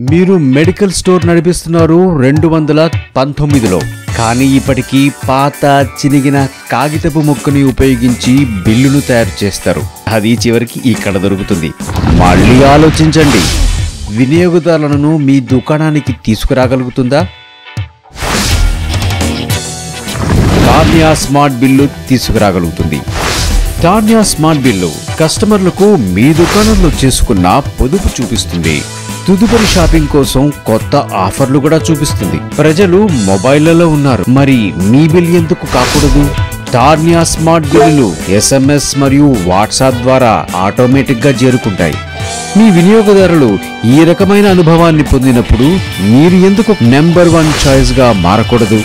మీరు medical store నడిపిస్తున్నారు 2019లో. కానీ ఇప్పటికీ పాత చినిగిన కాగితపు ముక్కని ఉపయోగించి బిల్లును తయారు చేస్తారు. అది చివరికి ఇక్కడ దొరుకుతుంది. మళ్ళీ ఆలోచించండి, వినియోగదారులను మీ దుకాణానికి తీసుకురాగలుగుతుందా? టార్నియా స్మార్ట్ బిల్లు తీసుకురాగలుగుతుంది. టార్నియా స్మార్ట్ బిల్లు కస్టమర్లకు మీ దుకాణంలో చేసుకున్న పొదుపు చూపిస్తుంది. తదుపరి షాపింగ్ కోసం కొత్త ఆఫర్లు కూడా చూపిస్తుంది. ప్రజలు మొబైళ్లలో ఉన్నారు, మరి మీ బిల్ ఎందుకు కాకూడదు? టార్నియా స్మార్ట్ బిల్లులు SMS మరియు వాట్సాప్ ద్వారా ఆటోమేటిక్ గా చేరుకుంటాయి. మీ వినియోగదారులు ఈ రకమైన అనుభవాన్ని పొందినప్పుడు మీరు ఎందుకు నెంబర్ 1 చాయిస్ గా మారకూడదు?